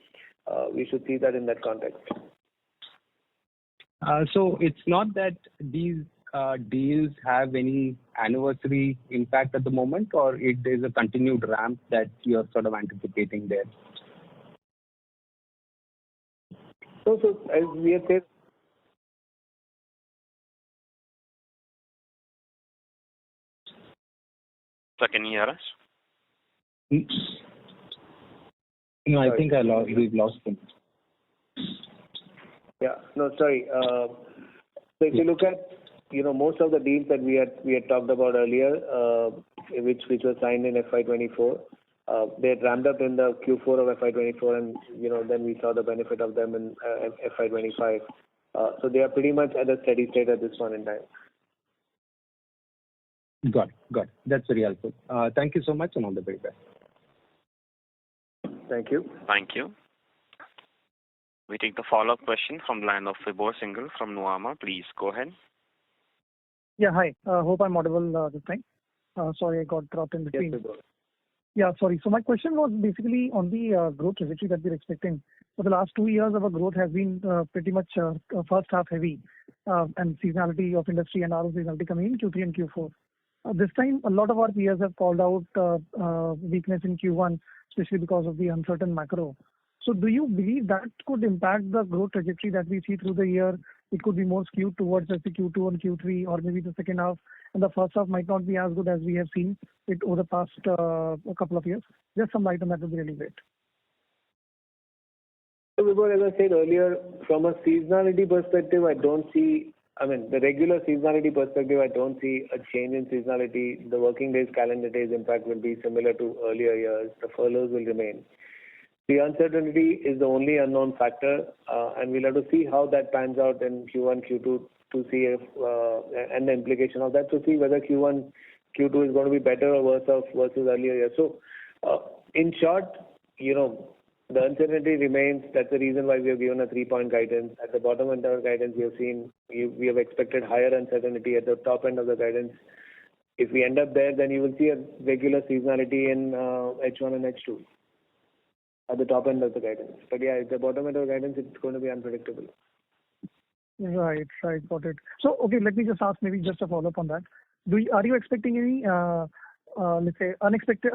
we should see that in that context. So it's not that these deals have any anniversary impact at the moment, or it is a continued ramp that you're sort of anticipating there? So as we have said, so can you hear us? No, I think we've lost him. Yeah, no, sorry. So if you look at most of the deals that we had talked about earlier, which were signed in FY24, they had ramped up in the Q4 of FY24, and then we saw the benefit of them in FY25. So they are pretty much at a steady state at this point in time. Got it. That's very helpful. Thank you so much, and all the very best. Thank you. Thank you. We take the follow-up question from the line of Vibhor Singhal from Nuvama. Please go ahead. Yeah, hi. Hope I'm audible this time. Sorry, I got dropped in between. Yes, Vibhor. Yeah, sorry. So my question was basically on the growth trajectory that we're expecting. For the last 2 years, our growth has been pretty much first half heavy, and seasonality of industry and our seasonality coming in Q3 and Q4. This time, a lot of our peers have called out weakness in Q1, especially because of the uncertain macro. So do you believe that could impact the growth trajectory that we see through the year? It could be more skewed towards the Q2 and Q3, or maybe the second half, and the first half might not be as good as we have seen it over the past couple of years. Just some light on that would be really great. So, as I said earlier, from a seasonality perspective, the regular seasonality perspective, I don't see a change in seasonality. The working days, calendar days impact will be similar to earlier years. The furloughs will remain. The uncertainty is the only unknown factor, and we'll have to see how that pans out in Q1, Q2 to see if, and the implication of that to see whether Q1, Q2 is going to be better or worse off versus earlier years. So, in short, the uncertainty remains. That's the reason why we have given a 3-point guidance. At the bottom end of our guidance, we have expected higher uncertainty. At the top end of the guidance, if we end up there, then you will see a regular seasonality in H1 and H2. at the top end of the guidance. But yeah, at the bottom end of the guidance, it's going to be unpredictable. Right. Got it. So, okay, let me just ask maybe just a follow-up on that. Are you expecting any, let's say, unexpected,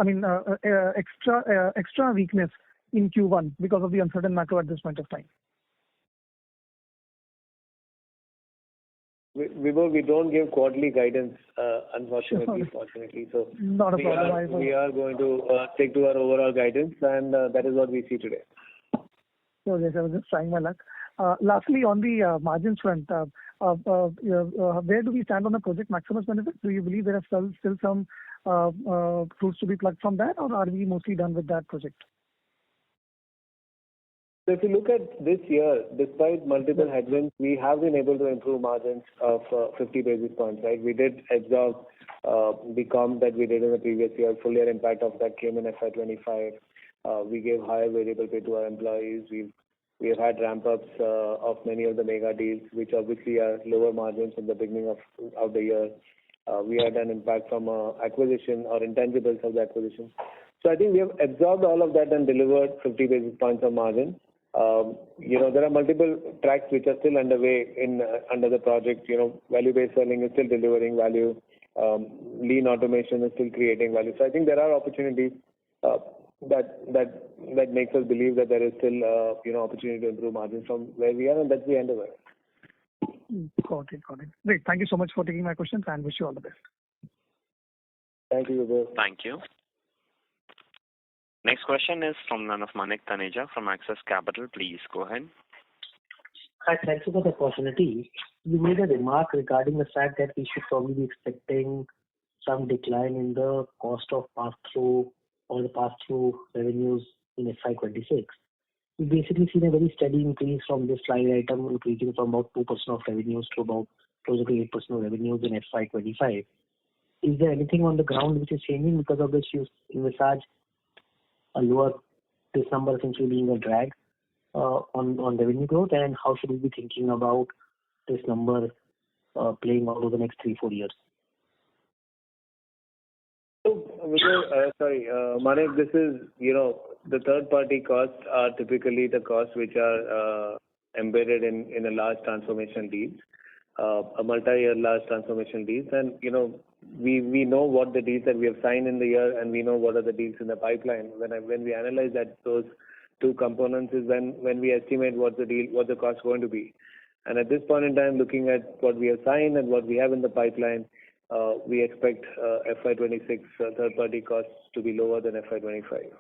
extra weakness in Q1 because of the uncertain macro at this point of time? We don't give quarterly guidance, unfortunately, fortunately. So not a problem. We are going to stick to our overall guidance, and that is what we see today. So yes, I was just trying my luck. Lastly, on the margins front, where do we stand on the Project Maximus benefit? Do you believe there are still some fruits to be plucked from that, or are we mostly done with that project? So if you look at this year, despite multiple headwinds, we have been able to improve margins of 50 basis points, right? We did absorb the comp that we did in the previous year. Full year impact of that came in FY25. We gave higher variable pay to our employees. We have had ramp-ups of many of the mega deals, which obviously are lower margins in the beginning of the year. We had an impact from acquisition or intangibles of the acquisition. So I think we have absorbed all of that and delivered 50 basis points of margin. There are multiple tracks which are still underway under the project. Value-based selling is still delivering value. Lean automation is still creating value. So I think there are opportunities that makes us believe that there is still opportunity to improve margins from where we are, and that's the end of it. Got it. Great. Thank you so much for taking my questions, and wish you all the best. Thank you, Vibhor. Thank you. Next question is from none of Manik Taneja from Axis Capital. Please go ahead. Hi, thank you for the opportunity. You made a remark regarding the fact that we should probably be expecting some decline in the cost of pass-through or the pass-through revenues in FY26. We've basically seen a very steady increase from this line item, increasing from about 2% of revenues to about closer to 8% of revenues in FY25. Is there anything on the ground which is changing because of which you envisage a lower, this number essentially being a drag on revenue growth, and how should we be thinking about this number playing out over the next 3-4 years? Manik, this is, the third-party costs are typically the costs which are embedded in a large transformation deal, a multi-year large transformation deals. And, we know what the deals that we have signed in the year, and we know what are the deals in the pipeline. When we analyze that, those two components is when we estimate what the cost is going to be. And at this point in time, looking at what we have signed and what we have in the pipeline, we expect FY26 third-party costs to be lower than FY25.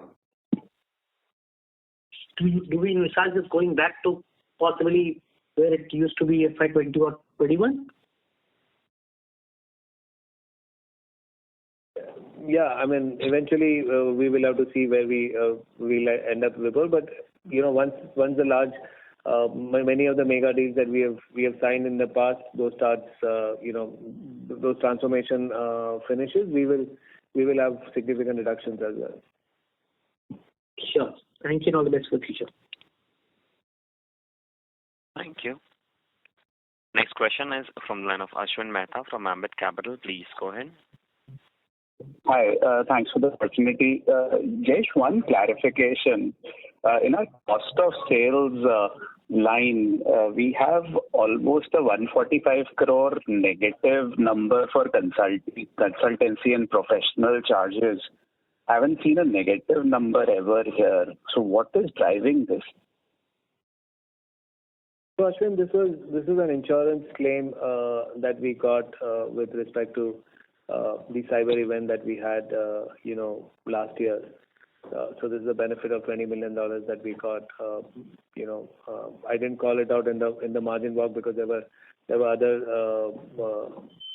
Do we envisage this going back to possibly where it used to be FY20 or 21? Yeah, I mean, eventually we will have to see where we will end up with it. But once the large, many of the mega deals that we have signed in the past, those starts, those transformation finishes, we will have significant reductions as well. Sure. Thank you, and all the best for the future. Thank you. Next question is from the line of Ashwin Mehta from Ambit Capital. Please go ahead. Hi, thanks for the opportunity. Jayesh, one clarification. In our cost of sales line, we have almost a 145 crore negative number for consultancy and professional charges. I haven't seen a negative number ever here. So what is driving this? So Ashwin, this is an insurance claim that we got with respect to the cyber event that we had, last year. So this is a benefit of $20 million that we got. I didn't call it out in the margin walk because there were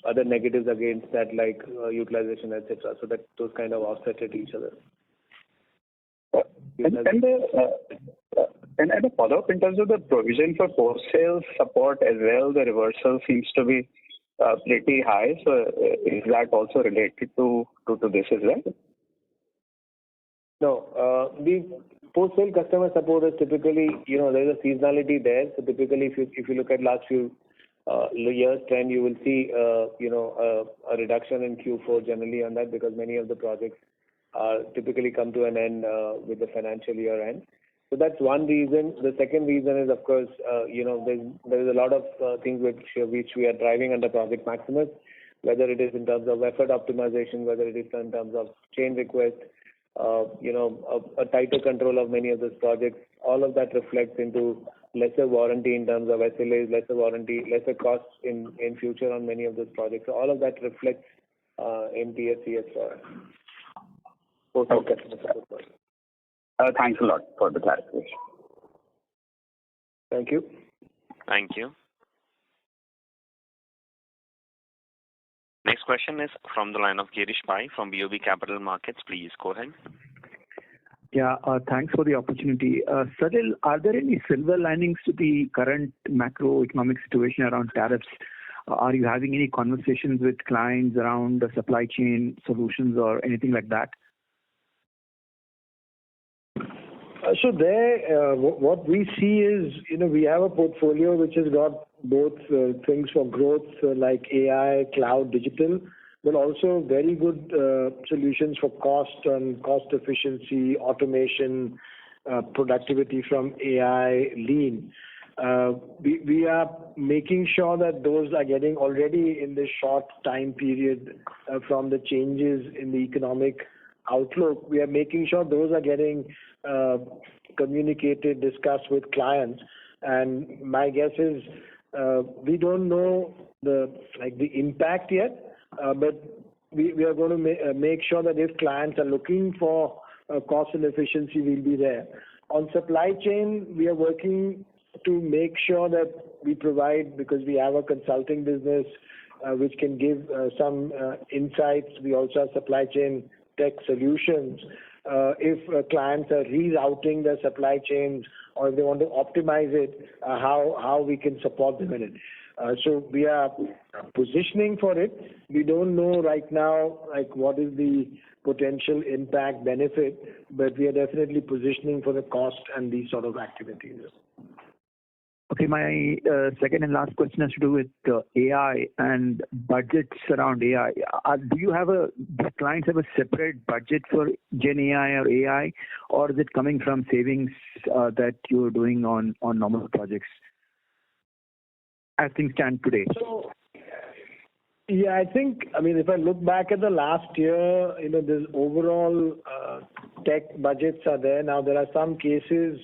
other negatives against that, like utilization, etc. So that those kind of offset each other. And a follow-up in terms of the provision for post-sales support as well, the reversal seems to be pretty high. So is that also related to this as well? No, the post-sale customer support is typically, there's a seasonality there. So typically, if you look at last few years trend, you will see, a reduction in Q4 generally on that because many of the projects typically come to an end with the financial year end. So that's one reason. The second reason is, of course, there's a lot of things which we are driving under Project Maximus, whether it is in terms of effort optimization, whether it is in terms of change request, a tighter control of many of those projects. All of that reflects into lesser warranty in terms of SLAs, lesser warranty, lesser costs in future on many of those projects. So all of that reflects in TSCS for us. Okay. Thanks a lot for the clarification. Thank you. Thank you. Next question is from the line of Girish Pai from BOB Capital Markets. Please go ahead. Yeah, thanks for the opportunity. Salil, are there any silver linings to the current macroeconomic situation around tariffs? Are you having any conversations with clients around the supply chain solutions or anything like that? So there, what we see is, we have a portfolio which has got both things for growth like AI, cloud, digital, but also very good solutions for cost and cost efficiency, automation, productivity from AI, lean. We are making sure that those are getting already in this short time period from the changes in the economic outlook. We are making sure those are getting communicated, discussed with clients. And my guess is we don't know the impact yet, but we are going to make sure that if clients are looking for cost and efficiency, we'll be there. On supply chain, we are working to make sure that we provide, because we have a consulting business which can give some insights. We also have supply chain tech solutions. If clients are rerouting their supply chains or if they want to optimize it, how we can support them in it. So we are positioning for it. We don't know right now what is the potential impact benefit, but we are definitely positioning for the cost and these sort of activities. Okay, my second and last question has to do with AI and budgets around AI. Do clients have a separate budget for Gen AI or AI, or is it coming from savings that you're doing on normal projects as things stand today? So, yeah, if I look back at the last year, there's overall tech budgets are there. Now, there are some cases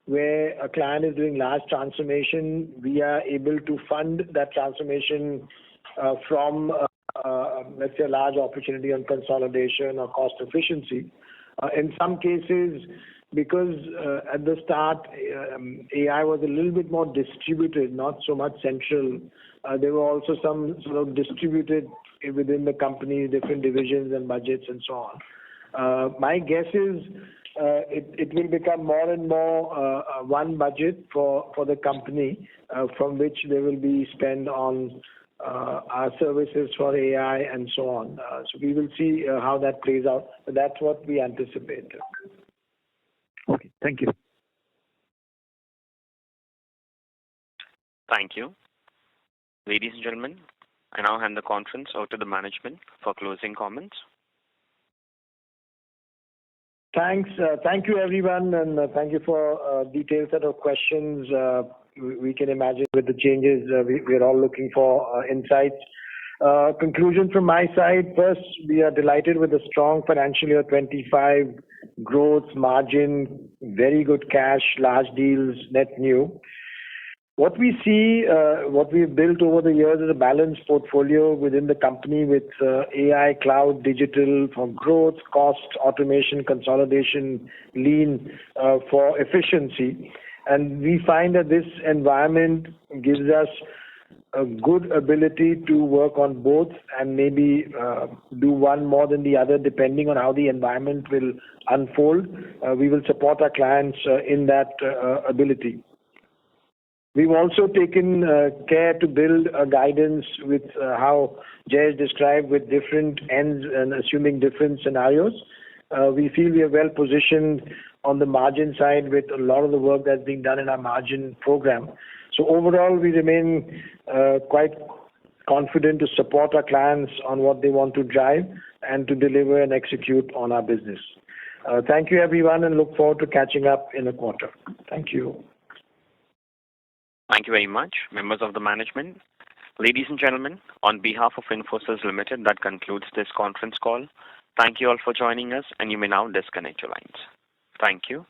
where a client is doing large transformation. We are able to fund that transformation from, let's say, a large opportunity on consolidation or cost efficiency. In some cases, because at the start, AI was a little bit more distributed, not so much central. There were also some sort of distributed within the company, different divisions and budgets and so on. My guess is it will become more and more one budget for the company from which there will be spend on our services for AI and so on. So we will see how that plays out. But that's what we anticipate. Okay, thank you. Thank you. Ladies and gentlemen, I now hand the conference over to the management for closing comments. Thanks. Thank you, everyone, and thank you for detailed set of questions. We can imagine with the changes, we're all looking for insights. Conclusion from my side, first, we are delighted with the strong financial year 25 growth, margin, very good cash, large deals, net new. What we see, what we've built over the years is a balanced portfolio within the company with AI, cloud, digital for growth, cost, automation, consolidation, lean for efficiency. And we find that this environment gives us a good ability to work on both and maybe do one more than the other depending on how the environment will unfold. We will support our clients in that ability. We've also taken care to build a guidance with how Jay described with different ends and assuming different scenarios. We feel we are well positioned on the margin side with a lot of the work that's being done in our margin program. So overall, we remain quite confident to support our clients on what they want to drive and to deliver and execute on our business. Thank you, everyone, and look forward to catching up in a quarter. Thank you. Thank you very much, members of the management. Ladies and gentlemen, on behalf of Infosys Limited, that concludes this conference call. Thank you all for joining us, and you may now disconnect your lines. Thank you.